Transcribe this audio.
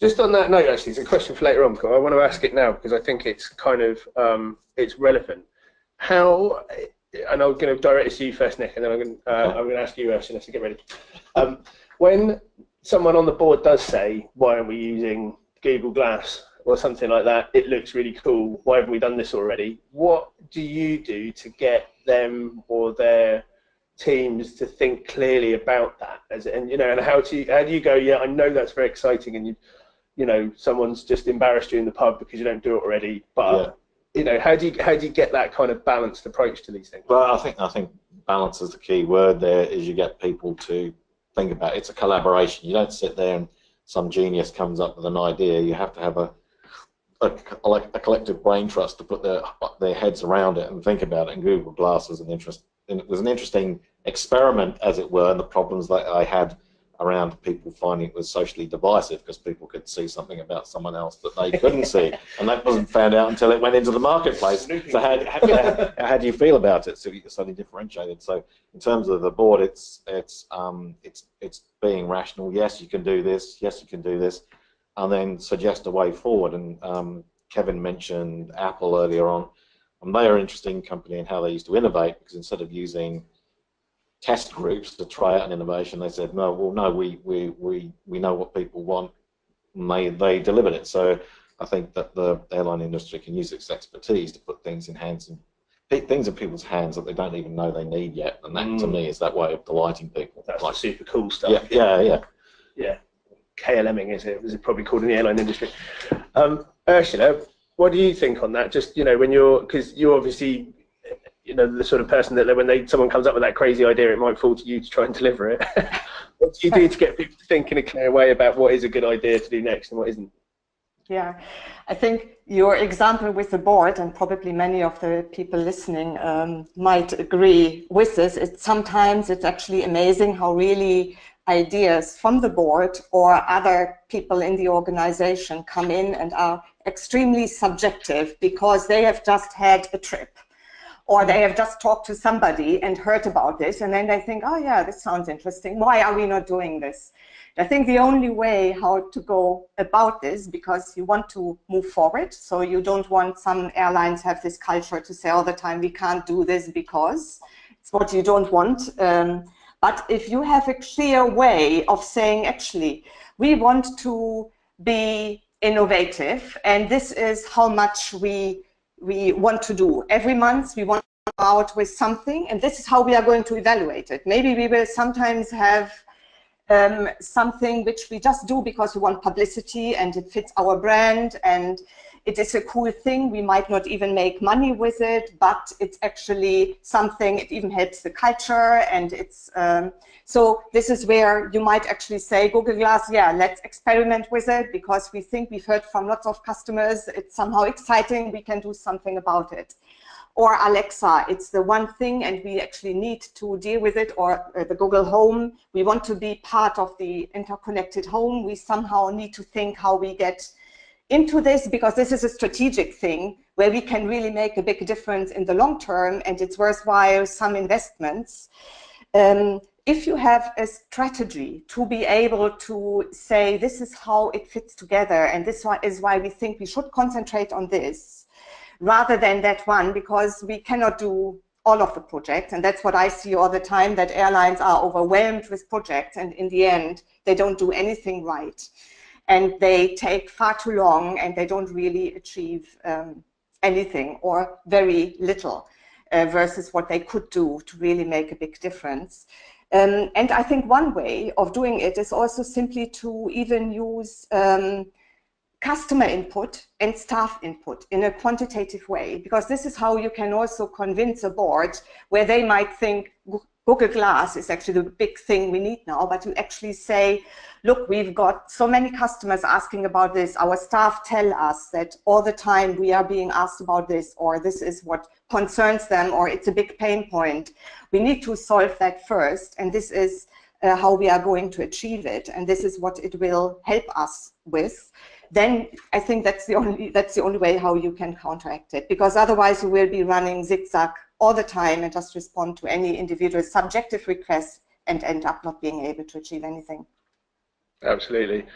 Just on that note, actually, it's a question for later on, but I want to ask it now because I think it's kind of it's relevant. How, and I'm going to direct it to you first, Nick, and then I'm going to ask you, Ursula, to get ready. When someone on the board does say, "Why aren't we using Google Glass?" or something like that, it looks really cool. Why haven't we done this already? What do you do to get them or their teams to think clearly about that? And and how do you go? Yeah, I know that's very exciting, and someone's just embarrassed you in the pub because you don't do it already. But how do you get that kind of balanced approach to these things? Well, I think balance is the key word there. Is you get people to think about it. It's a collaboration. You don't sit there and some genius comes up with an idea. You have to have a collective brain trust to put their heads around it and think about it. And Google Glass was an interesting experiment, as it were, and the problems that I had around people finding it was socially divisive because people could see something about someone else that they couldn't see, and that wasn't found out until it went into the marketplace. So how do you feel about it? So you're suddenly differentiated. So in terms of the board, it's being rational. Yes, you can do this. Yes, you can do this, and then suggest a way forward. And Kevin mentioned Apple earlier on, and they are an interesting company in how they used to innovate, because instead of using test groups to try out an innovation, they said, no, we know what people want, and they delivered it. So I think that the airline industry can use its expertise to put things in people's hands that they don't even know they need yet, and that to me is that way of delighting people. That's like super cool stuff. Yeah. KLMing is it probably called in the airline industry. Ursula, what do you think on that? Just because you're obviously the sort of person that when someone comes up with that crazy idea, it might fall to you to try and deliver it. What do you do to get people to think in a clear way about what is a good idea to do next and what isn't? Yeah, I think your example with the board, and probably many of the people listening might agree with this, sometimes it's actually amazing how really ideas from the board or other people in the organization come in and are extremely subjective because they have just had a trip, or they have just talked to somebody and heard about this, and then they think, oh yeah, this sounds interesting. Why are we not doing this? I think the only way how to go about this, because you want to move forward, so you don't want some airlines have this culture to say all the time, we can't do this because it's what you don't want. But if you have a clear way of saying, actually, we want to be innovative, and this is how much we want to do. Every month we want to come out with something, and this is how we are going to evaluate it. Maybe we will sometimes have something which we just do because we want publicity and it fits our brand and it is a cool thing. We might not even make money with it, but it's actually something, it even helps the culture, and it's so this is where you might actually say, Google Glass, yeah, let's experiment with it because we think we've heard from lots of customers, it's somehow exciting, we can do something about it. Or Alexa, it's the one thing and we actually need to deal with it, or the Google Home, we want to be part of the interconnected home, we somehow need to think how we get into this, because this is a strategic thing where we can really make a big difference in the long term, and it's worthwhile some investments. If you have a strategy to be able to say this is how it fits together and this is why we think we should concentrate on this rather than that one, because we cannot do all of the projects, and that's what I see all the time, that airlines are overwhelmed with projects and in the end they don't do anything right. And they take far too long and they don't really achieve anything or very little versus what they could do to really make a big difference. And I think one way of doing it is also simply to even use customer input and staff input in a quantitative way, because this is how you can also convince a board where they might think Google Glass is actually the big thing we need now, but you actually say, look, we've got so many customers asking about this, our staff tell us that all the time we are being asked about this, or this is what concerns them, or it's a big pain point. We need to solve that first, and this is how we are going to achieve it, and this is what it will help us with. Then I think that's the only way how you can counteract it, because otherwise you will be running zigzag all the time and just respond to any individual subjective request and end up not being able to achieve anything. Absolutely.